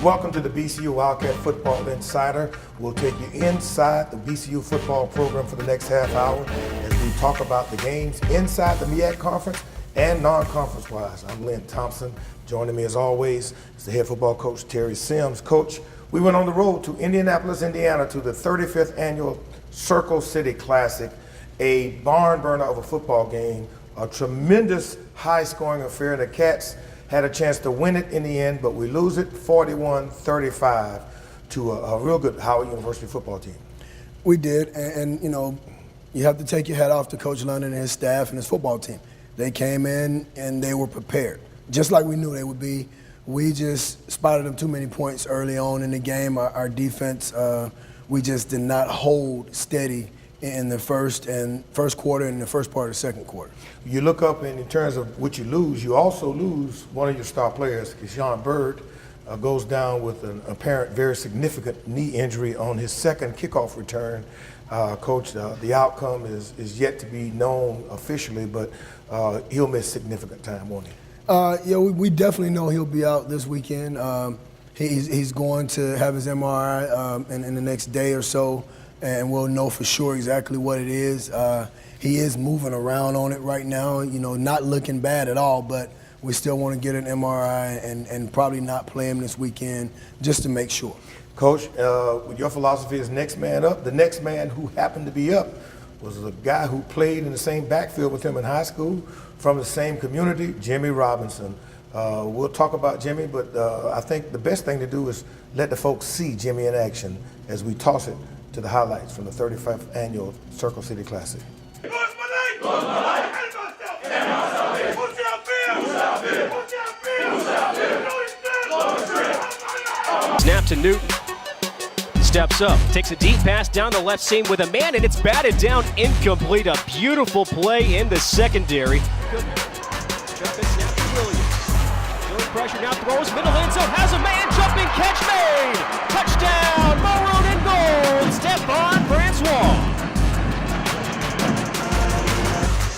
Welcome to the BCU Wildcat Football Insider. We'll take you inside the BCU football program for the next half hour as we talk about the games inside the MEAC conference and non-conference wise. I'm Lynn Thompson. Joining me as always is the head football coach, Terry Sims. Coach, we went on the road to Indianapolis, Indiana to the 35th annual Circle City Classic, a barn burner of a football game, a tremendous high-scoring affair. The Cats had a chance to win it in the end, but we lose it 41-35 to a real good Howard University football team. We did, and you know, you have to take your hat off to Coach London and his staff and his football team. They came in and they were prepared, just like we knew they would be. We just spotted them too many points early on in the game. Our defense, we just did not hold steady in the first quarter and the first part of the second quarter. You look up, and in terms of what you lose, you also lose one of your star players, Keyshawn Bird, goes down with an apparent very significant knee injury on his second kickoff return. Coach, the outcome is yet to be known officially, but he'll miss significant time, won't he? Yeah, we definitely know he'll be out this weekend. He's going to have his MRI in the next day or so, and we'll know for sure exactly what it is. He is moving around on it right now, you know, not looking bad at all, but we still want to get an MRI and probably not play him this weekend just to make sure. Coach, with your philosophy is next man up. The next man who happened to be up was a guy who played in the same backfield with him in high school from the same community, Jimmy Robinson. We'll talk about Jimmy, but I think the best thing to do is let the folks see Jimmy in action as we toss it to the highlights from the 35th annual Circle City Classic. Snap to Newton. Steps up, takes a deep pass down the left seam with a man, and it's batted down incomplete. A beautiful play in the secondary. Good. Jump in, snap to Williams. Feeling pressure, now throws, middle end zone, has a man, jumping catch made! Touchdown, maroon and gold, Stephon Francois.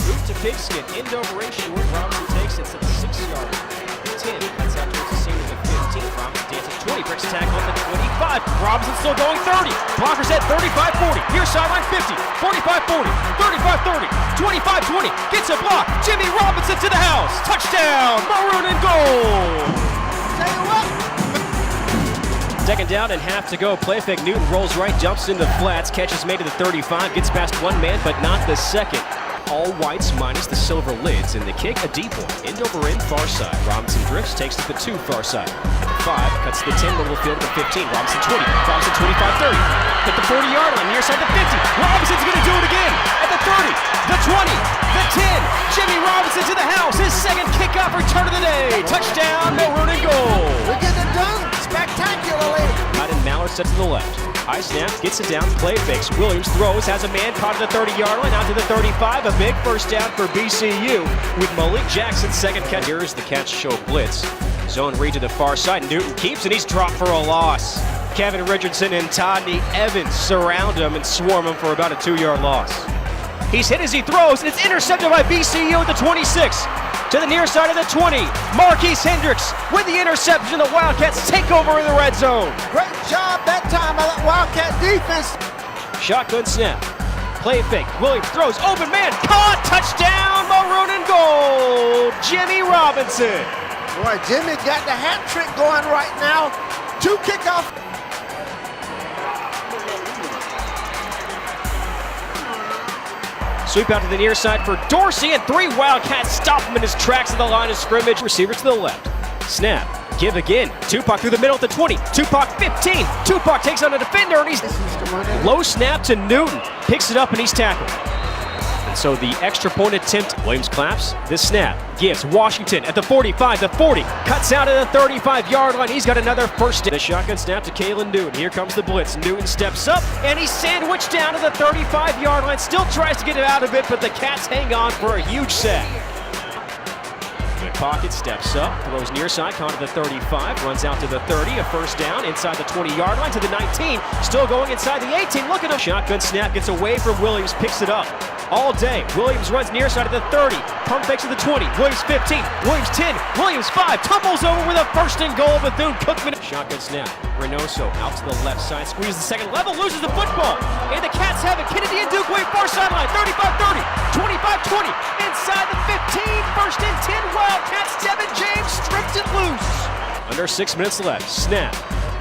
Move to Pigskin, end over in short, Robinson takes it to the 6-yard. 10, that's out towards the seam of the 15. Robinson dances 20, breaks a tackle at the 25. Robinson still going 30. Blockers at 35-40. Here's sideline 50, 45-40, 35-30, 25-20. Gets a block. Jimmy Robinson to the house. Touchdown, maroon and gold. Tell you what. Second down and half to go. Play fake. Newton rolls right, jumps into the flats, catches made to the 35, gets past one man, but not the second. All whites minus the silver lids, and the kick a deep one. End over end, far side. Robinson drifts, takes it to the 2, far side. At the 5, cuts to the 10, middle of the field to the 15. Robinson 20, Robinson 25-30. At the 40-yard line, near side the 50. Robinson's gonna do it again. At the 30, the 20, the 10. Jimmy Robinson to the house. His second kickoff return of the day. Touchdown, maroon and gold. We're getting it done spectacularly. Out in Mallard, set to the left. High snap, gets it down, play fakes. Williams throws, has a man caught at the 30-yard line, out to the 35. A big first down for BCU with Malik Jackson's second catch. Here's the catch show blitz. Zone read to the far side. Newton keeps, and he's dropped for a loss. Kevin Richardson and Todney Evans surround him and swarm him for about a 2-yard loss. He's hit as he throws, and it's intercepted by BCU at the 26. To the near side of the 20, Marquise Hendricks with the interception. The Wildcats take over in the red zone. Great job that time by that Wildcat defense. Shotgun snap, play fake, Williams throws, open man, caught, touchdown, maroon and gold, Jimmy Robinson. Boy, Jimmy got the hat trick going right now. 2 kickoffs. Sweep out to the near side for Dorsey, and 3 Wildcats stop him in his tracks at the line of scrimmage. Receiver to the left. Snap. Give again. Tupac through the middle at the 20. Tupac 15. Tupac takes on a defender, and he's low snap to Newton. Picks it up, and he's tackled. And so the extra point attempt. Williams claps. This snap gives Washington at the 45, the 40. Cuts out at the 35-yard line. He's got another first down. The shotgun snap to Kalen Newton. Here comes the blitz. Newton steps up, and he's sandwiched down to the 35-yard line. Still tries to get it out of it, but the Cats hang on for a huge sack. pocket, steps up, throws near side, count to the 35, runs out to the 30, a first down, inside the 20-yard line to the 19, still going inside the 18, look at him. Shotgun snap, gets away from Williams, picks it up. All day, Williams runs near side of the 30, pump fakes to the 20, Williams 15, Williams 10, Williams 5, tumbles over with a first and goal, Bethune-Cookman. Shotgun snap, Reynoso out to the left side, squeezes the second level, loses the football, and the Cats have it. Kennedy and Duke far sideline, 35-30, 25-20, inside the 15, first and 10, Wildcats, Devin James stripped it loose. Under 6 minutes left, snap.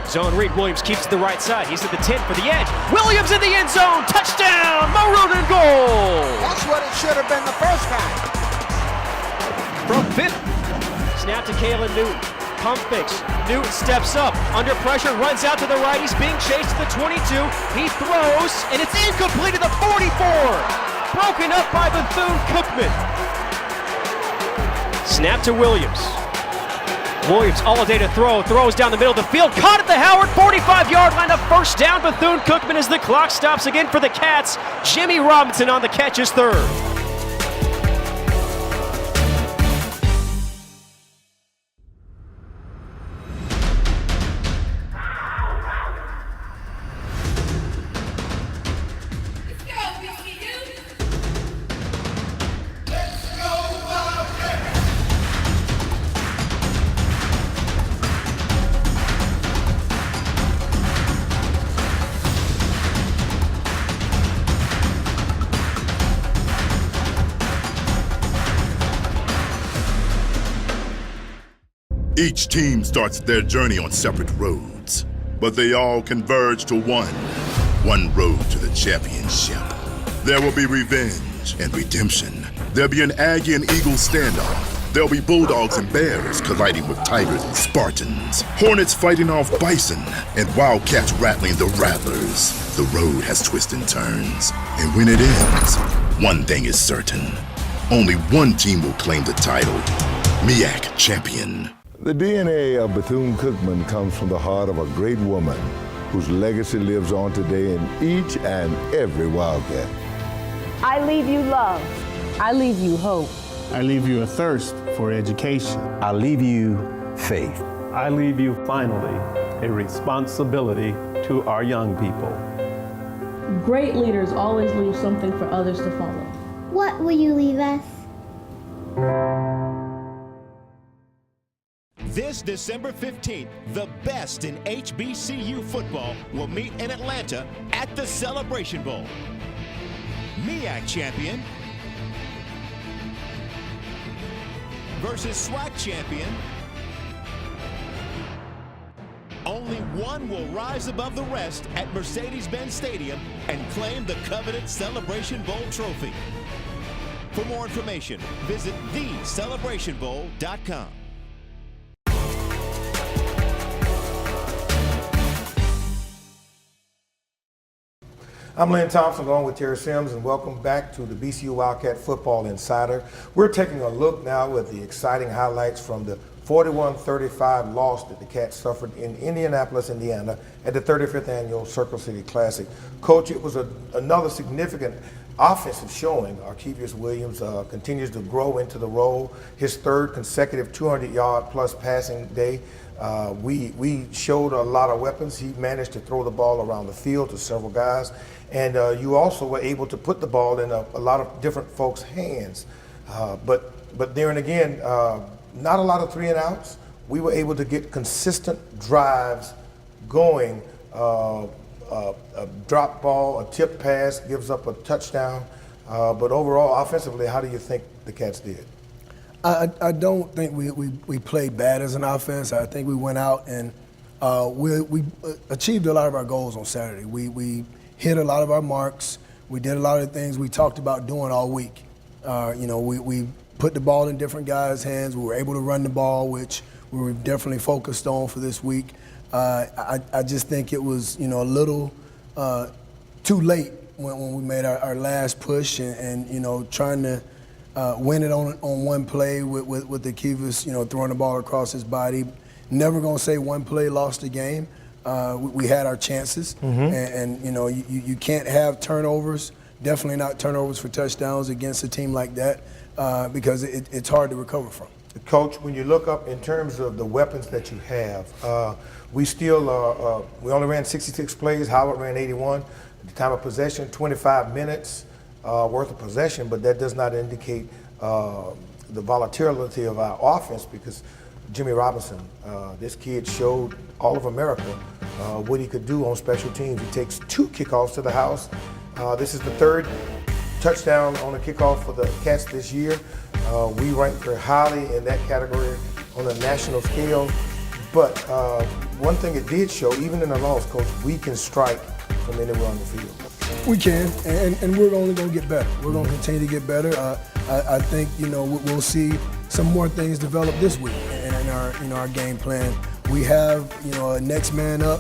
Zone read, Williams keeps to the right side. He's at the 10 for the edge. Williams in the end zone, touchdown, Maroon and goal. That's what it should have been the first time. From 50, snap to Kalen Newton. Pump fakes, Newton steps up, under pressure, runs out to the right. He's being chased to the 22. He throws, and it's incomplete to the 44. Broken up by Bethune-Cookman. Snap to Williams. Williams all day to throw, throws down the middle of the field, caught at the Howard 45-yard line, a first down. Bethune-Cookman as the clock stops again for the Cats. Jimmy Robinson on the catch is third. Each team starts their journey on separate roads, but they all converge to one road to the championship. There will be revenge and redemption. There'll be an Aggie and Eagle standoff. There'll be Bulldogs and Bears colliding with Tigers and Spartans, Hornets fighting off Bison, and Wildcats rattling the Rattlers. The road has twists and turns, and when it ends, one thing is certain. Only one team will claim the title, MEAC champion. The DNA of Bethune-Cookman comes from the heart of a great woman whose legacy lives on today in each and every Wildcat. I leave you love. I leave you hope. I leave you a thirst for education. I leave you faith. I leave you, finally, a responsibility to our young people. Great leaders always leave something for others to follow. What will you leave us? This December 15th, the best in HBCU football will meet in Atlanta at the Celebration Bowl. MEAC champion versus SWAC champion. Only one will rise above the rest at Mercedes-Benz Stadium and claim the coveted Celebration Bowl trophy. For more information, visit thecelebrationbowl.com. I'm Lynn Thompson along with Terry Sims, and welcome back to the BCU Wildcat Football Insider. We're taking a look now at the exciting highlights from the 41-35 loss that the Cats suffered in Indianapolis, Indiana at the 35th Annual Circle City Classic. Coach, it was another significant offensive showing. Arkevius Williams continues to grow into the role. His third consecutive 200-yard plus passing day. We showed a lot of weapons. He managed to throw the ball around the field to several guys. And you also were able to put the ball in a lot of different folks' hands. But there and again, not a lot of 3 and outs. We were able to get consistent drives going. A drop ball, a tip pass gives up a touchdown. But overall, offensively, how do you think the Cats did? I don't think we played bad as an offense. I think we went out and we achieved a lot of our goals on Saturday. We hit a lot of our marks. We did a lot of the things we talked about doing all week. We put the ball in different guys' hands. We were able to run the ball, which we were definitely focused on for this week. I just think it was, a little too late when we made our last push and trying to win it on one play with Arkevius, throwing the ball across his body. Never gonna say one play lost the game. We had our chances, and you can't have turnovers. Definitely not turnovers for touchdowns against a team like that because it's hard to recover from. Coach, when you look up in terms of the weapons that you have, we still we only ran 66 plays. Howard ran 81. The time of possession, 25 minutes worth of possession, but that does not indicate the volatility of our offense because Jimmy Robinson, this kid showed all of America what he could do on special teams. He takes 2 kickoffs to the house. This is the 3rd touchdown on a kickoff for the Cats this year. We rank very highly in that category on a national scale. But one thing it did show, even in a loss, Coach, we can strike from anywhere on the field. We can, and we're only going to get better. We're going to continue to get better. I think we'll see some more things develop this week in our game plan. We have a next man up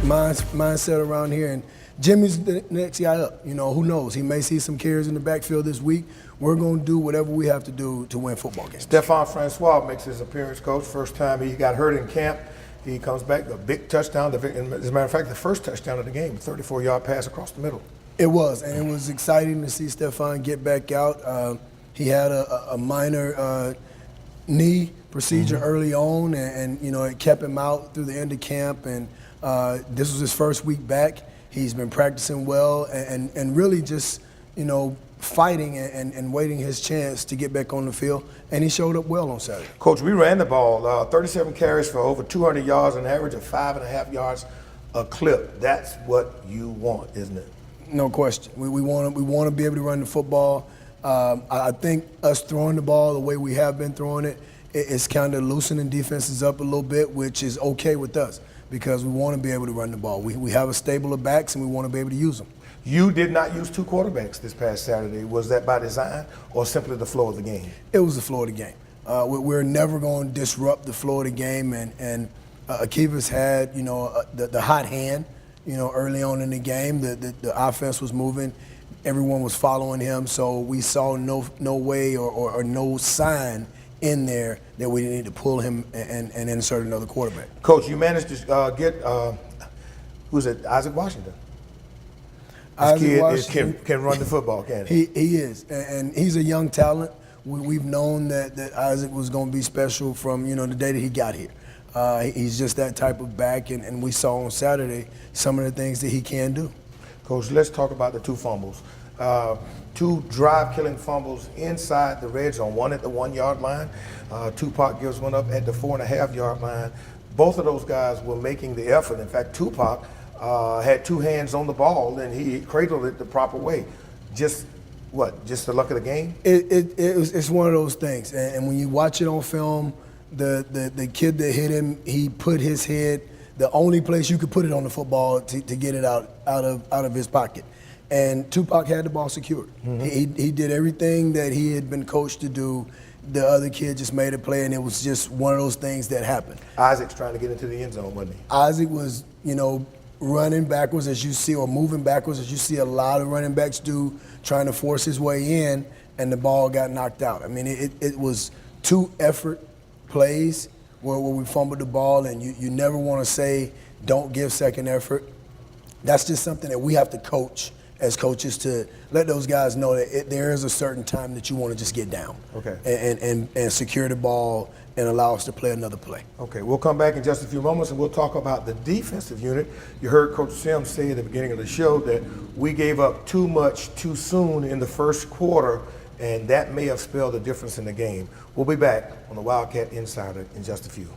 mindset around here, and Jimmy's the next guy up. Who knows? He may see some carries in the backfield this week. We're going to do whatever we have to do to win football games. Stephon Francois makes his appearance, Coach. First time he got hurt in camp. He comes back, a big touchdown. As a matter of fact, the first touchdown of the game, a 34-yard pass across the middle. It was, and it was exciting to see Stephon get back out. He had a minor knee procedure early on, and it kept him out through the end of camp. And this was his first week back. He's been practicing well and really just, fighting and waiting his chance to get back on the field, and he showed up well on Saturday. Coach, we ran the ball, 37 carries for over 200 yards, an average of 5.5 yards a clip. That's what you want, isn't it? No question. We want to be able to run the football. I think us throwing the ball the way we have been throwing it, it's kind of loosening defenses up a little bit, which is okay with us because we want to be able to run the ball. We have a stable of backs, and we want to be able to use them. You did not use 2 quarterbacks this past Saturday. Was that by design or simply the flow of the game? It was the flow of the game. We're never going to disrupt the flow of the game, and Akiva's had, the hot hand, early on in the game. The offense was moving. Everyone was following him, so we saw no way or no sign in there that we need to pull him and insert another quarterback. Coach, you managed to get, who's it, Isaac Washington? This kid can run the football, can he? He is, and he's a young talent. We've known that Isaac was going to be special from the day that he got here. He's just that type of back, and we saw on Saturday some of the things that he can do. Coach, let's talk about the 2 fumbles. 2 drive-killing fumbles inside the red zone, one at the 1-yard line. Tupac gives one up at the 4.5-yard line. Both of those guys were making the effort. In fact, Tupac had 2 hands on the ball, and he cradled it the proper way. Just the luck of the game? It's one of those things. And when you watch it on film, the kid that hit him, he put his head the only place you could put it on the football to get it out of his pocket. And Tupac had the ball secured. He did everything that he had been coached to do. The other kid just made a play, and it was just one of those things that happened. Isaac's trying to get into the end zone, wasn't he? Isaac was, running backwards as you see, or moving backwards as you see a lot of running backs do, trying to force his way in, and the ball got knocked out. I mean, it was 2 effort plays where we fumbled the ball, and you never want to say don't give second effort. That's just something that we have to coach as coaches, to let those guys know that there is a certain time that you want to just get down and secure the ball and allow us to play another play. Okay, we'll come back in just a few moments and we'll talk about the defensive unit. You heard Coach Sims say at the beginning of the show that we gave up too much too soon in the first quarter, and that may have spelled the difference in the game. We'll be back on the Wildcat Insider in just a few.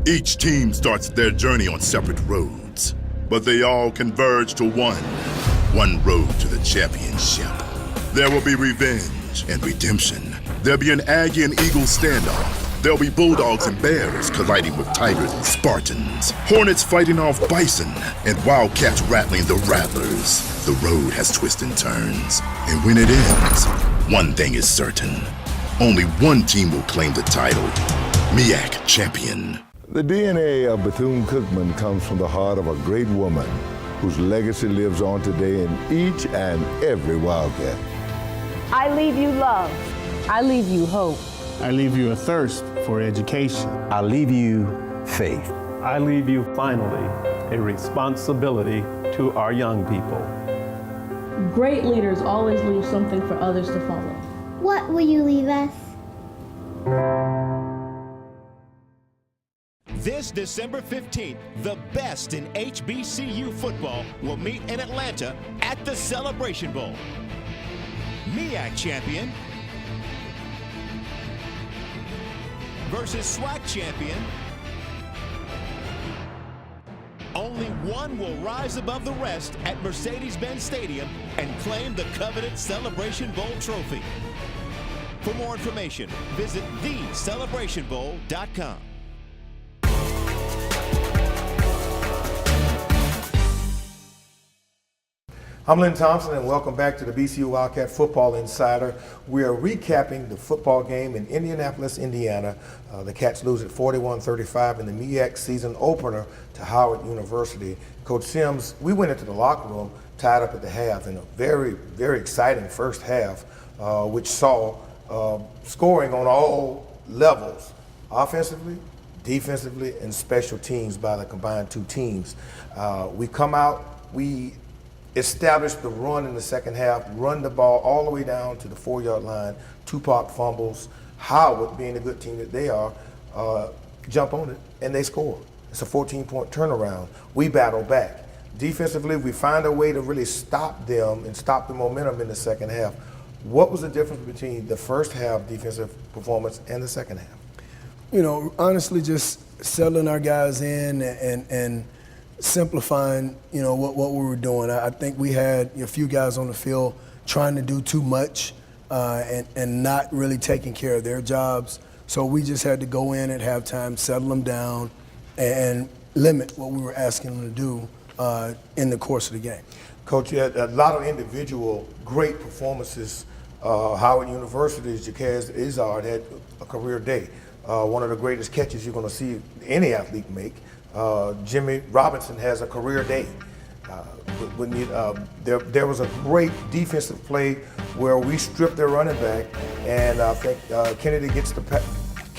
Each team starts their journey on separate roads, but they all converge to one road to the championship. There will be revenge and redemption. There'll be an Aggie and Eagle standoff, There'll be bulldogs and bears colliding with tigers and Spartans, hornets fighting off bison, and wildcats rattling the rattlers. The road has twists and turns, and when it ends, one thing is certain. Only one team will claim the title, MEAC champion. The DNA of Bethune-Cookman comes from the heart of a great woman whose legacy lives on today in each and every Wildcat. I leave you love. I leave you hope. I leave you a thirst for education. I leave you faith. I leave you finally a responsibility to our young people. Great leaders always leave something for others to follow. What will you leave us? This December 15th, the best in HBCU football will meet in Atlanta at the Celebration Bowl. MEAC champion versus SWAC champion. Only one will rise above the rest at Mercedes-Benz Stadium and claim the coveted Celebration Bowl trophy. For more information, visit thecelebrationbowl.com. I'm Lynn Thompson, and welcome back to the BCU Wildcat Football Insider. We are recapping the football game in Indianapolis, Indiana. The Cats lose at 41-35 in the MEAC season opener to Howard University. Coach Sims, we went into the locker room tied up at the half in a very, very exciting first half, which saw scoring on all levels, offensively, defensively, and special teams by the combined two teams. We come out, we established the run in the second half, run the ball all the way down to the 4-yard line, 2 popped fumbles. Howard, being a good team that they are, jump on it, and they score. It's a 14-point turnaround. We battle back. Defensively, we find a way to really stop them and stop the momentum in the second half. What was the difference between the first half defensive performance and the second half? You know, honestly, just settling our guys in and simplifying, you know, what we were doing. I think we had a few guys on the field trying to do too much and not really taking care of their jobs. So we just had to go in at halftime, settle them down, and limit what we were asking them to do in the course of the game. Coach, you had a lot of individual great performances. Howard University's Jacaz Izard had a career day. One of the greatest catches you're going to see any athlete make. Jimmy Robinson has a career day. There was a great defensive play where we stripped their running back, and I think Kennedy gets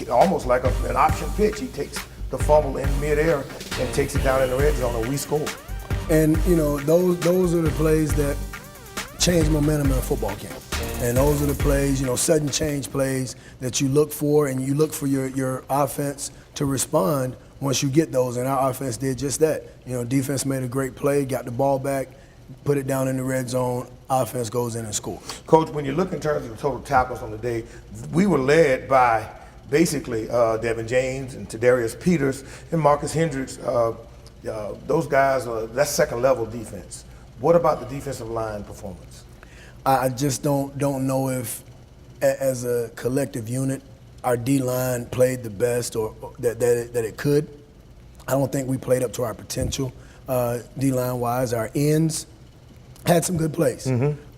almost like an option pitch. He takes the fumble in midair and takes it down in the red zone, and we score. And you know, those are the plays that change momentum in a football game. And those are the plays, you know, sudden change plays that you look for, and you look for your offense to respond once you get those, and our offense did just that. You know, defense made a great play, got the ball back, put it down in the red zone, offense goes in and scores. Coach, when you look in terms of the total tackles on the day, we were led by basically Devin James and Tadarius Peters and Marcus Hendricks. Those guys, that's second level defense. What about the defensive line performance? I just don't know if, as a collective unit, our D-line played the best or that it could. I don't think we played up to our potential D-line wise. Our ends had some good plays.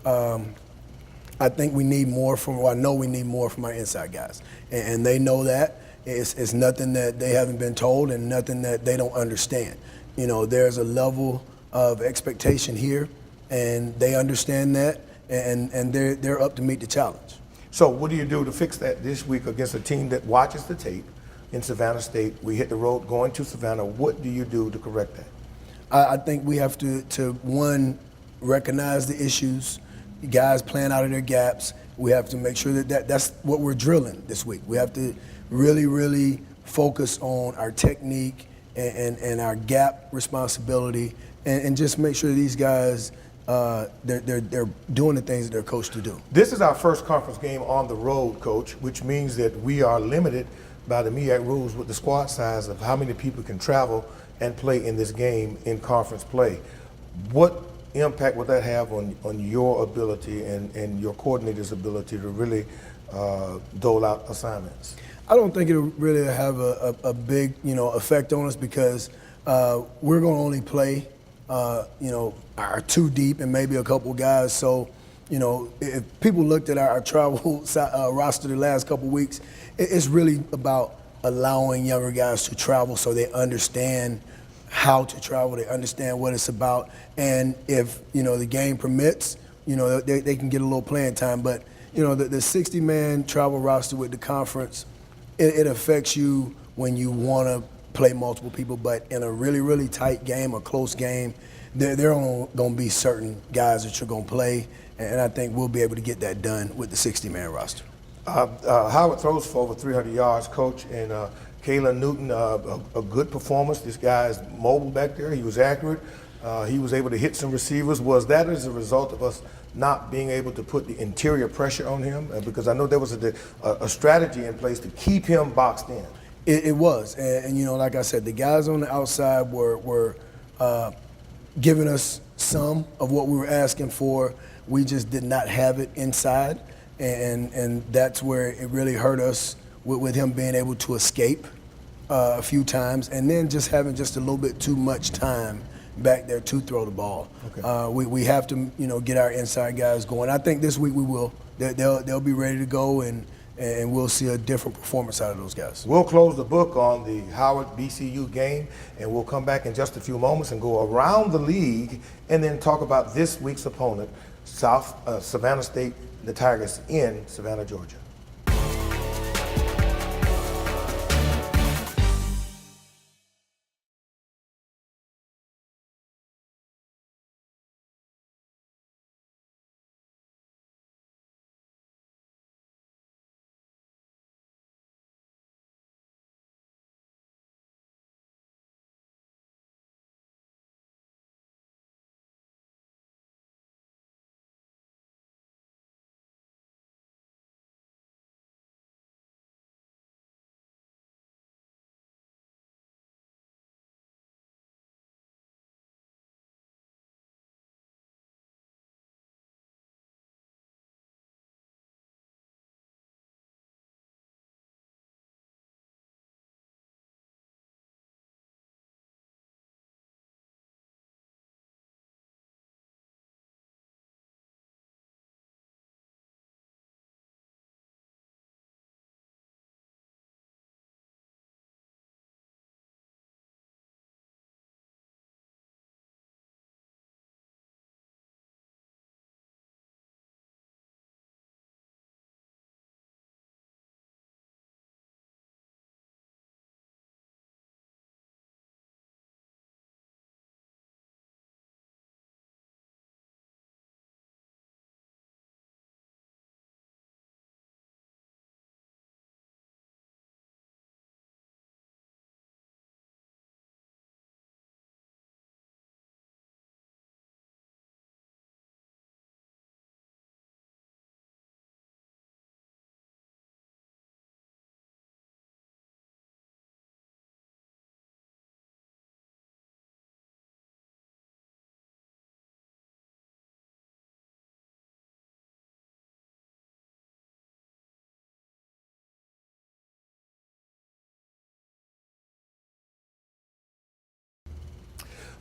I think we need more I know we need more from our inside guys. And they know that. It's nothing that they haven't been told and nothing that they don't understand. You know, there's a level of expectation here, and they understand that, and they're up to meet the challenge. So what do you do to fix that this week against a team that watches the tape in Savannah State? We hit the road going to Savannah. What do you do to correct that? I think we have to one, recognize the issues, guys playing out of their gaps. We have to make sure that's what we're drilling this week. We have to really, really focus on our technique and our gap responsibility and just make sure these guys they're doing the things that they're coached to do. This is our first conference game on the road, Coach, which means that we are limited by the MEAC rules with the squad size of how many people can travel and play in this game in conference play. What impact would that have on your ability and your coordinator's ability to really dole out assignments? I don't think it'll really have a big, effect on us because we're going to only play, our two deep and maybe a couple guys. So, if people looked at our travel roster the last couple weeks, it's really about allowing younger guys to travel so they understand how to travel, they understand what it's about, and if, the game permits, they can get a little playing time. But, the 60-man travel roster with the conference, it affects you when you want to play multiple people, but in a really, really tight game, a close game, there are going to be certain guys that you're going to play, and I think we'll be able to get that done with the 60-man roster. Howard throws for over 300 yards, Coach, and Kalen Newton, a good performance. This guy's mobile back there. He was accurate. He was able to hit some receivers. Was that as a result of us not being able to put the interior pressure on him? Because I know there was a strategy in place to keep him boxed in. It was, and like I said, the guys on the outside were giving us some of what we were asking for. We just did not have it inside, and that's where it really hurt us with him being able to escape a few times, and then just having just a little bit too much time back there to throw the ball. Okay. We have to, get our inside guys going. I think this week we will. They'll be ready to go, and we'll see a different performance out of those guys. We'll close the book on the Howard BCU game, and we'll come back in just a few moments and go around the league and then talk about this week's opponent, Savannah State, the Tigers in Savannah, Georgia.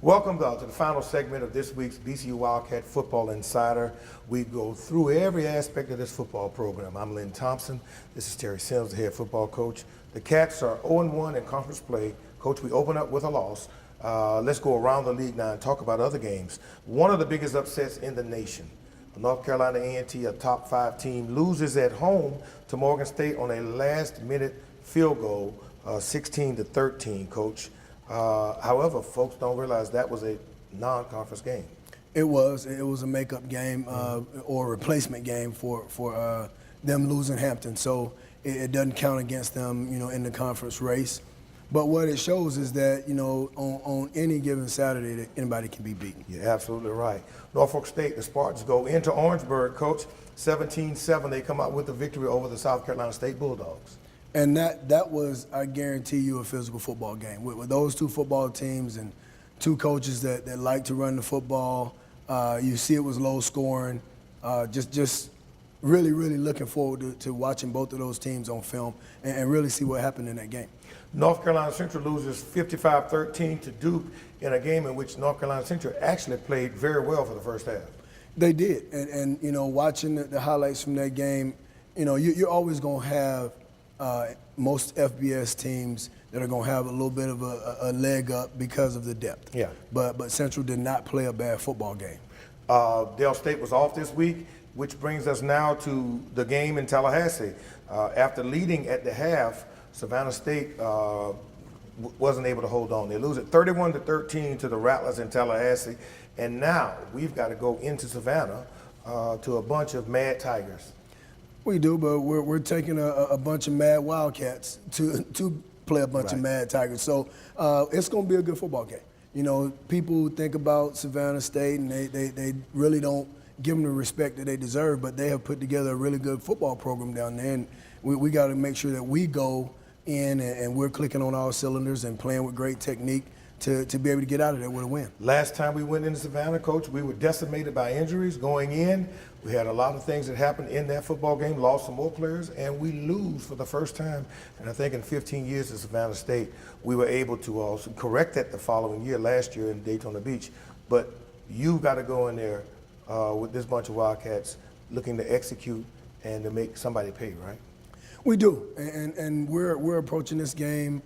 Welcome to the final segment of this week's BCU Wildcat Football Insider. We go through every aspect of this football program. I'm Lynn Thompson. This is Terry Sims, the head football coach. The Cats are 0-1 in conference play. Coach, we open up with a loss. Let's go around the league now and talk about other games. One of the biggest upsets in the nation. North Carolina A&T, a top 5 team, loses at home to Morgan State on a last-minute field goal, 16-13, Coach. However, folks don't realize that was a non-conference game. It was a makeup game or a replacement game for them losing Hampton. So it doesn't count against them, in the conference race. But what it shows is that, on any given Saturday, that anybody can be beaten. You're absolutely right. Norfolk State, the Spartans go into Orangeburg, Coach, 17-7. They come out with a victory over the South Carolina State Bulldogs. And that was, I guarantee you, a physical football game. With those two football teams and two coaches that like to run the football, you see it was low scoring. Just really, really looking forward to watching both of those teams on film and really see what happened in that game. North Carolina Central loses 55-13 to Duke in a game in which North Carolina Central actually played very well for the first half. They did, and you know, watching the highlights from that game, you know, you're always going to have most FBS teams that are going to have a little bit of a leg up because of the depth. Yeah. But Central did not play a bad football game. Dale State was off this week, which brings us now to the game in Tallahassee. After leading at the half, Savannah State wasn't able to hold on. They lose it 31-13 to the Rattlers in Tallahassee, and now we've got to go into Savannah to a bunch of Mad Tigers. We do, but we're taking a bunch of Mad Wildcats to play a bunch of Mad Tigers. So it's going to be a good football game. You know, people think about Savannah State, and they really don't give them the respect that they deserve, but they have put together a really good football program down there, and we got to make sure that we go in and we're clicking on all cylinders and playing with great technique to be able to get out of there with a win. Last time we went into Savannah, Coach, we were decimated by injuries going in. We had a lot of things that happened in that football game, lost some more players, and we lose for the first time. And I think in 15 years at Savannah State, we were able to also correct that the following year, last year in Daytona Beach. But you've got to go in there with this bunch of Wildcats looking to execute and to make somebody pay, right? We do, and we're approaching this game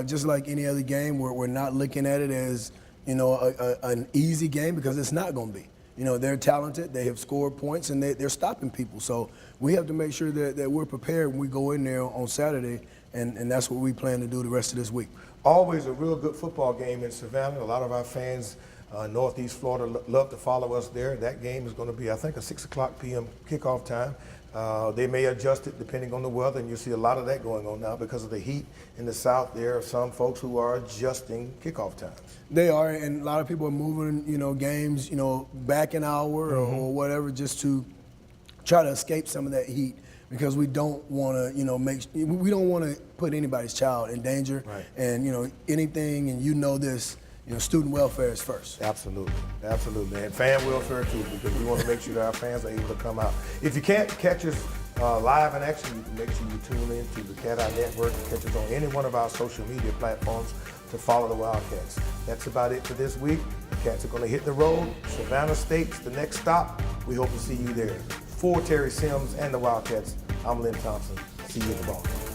just like any other game. We're not looking at it as, you know, an easy game, because it's not going to be. You know, they're talented, they have scored points, and they're stopping people. So we have to make sure that we're prepared when we go in there on Saturday, and that's what we plan to do the rest of this week. Always a real good football game in Savannah. A lot of our fans Northeast Florida love to follow us there. That game is going to be, I think, a 6 o'clock p.m. kickoff time. They may adjust it depending on the weather, and you see a lot of that going on now because of the heat in the south. There are some folks who are adjusting kickoff times. They are, and a lot of people are moving, you know, games, you know, back an hour or whatever, just to try to escape some of that heat, because we don't want to, you know, we don't want to put anybody's child in danger. Right. And, you know, anything, and you know this, you know, student welfare is first. Absolutely, absolutely, and fan welfare too, because we want to make sure that our fans are able to come out. If you can't catch us live in action, you can make sure you tune in to the CatEye Network and catch us on any one of our social media platforms to follow the Wildcats. That's about it for this week. The Cats are going to hit the road. Savannah State's the next stop. We hope to see you there. For Terry Sims and the Wildcats, I'm Lynn Thompson. See you at the ball game.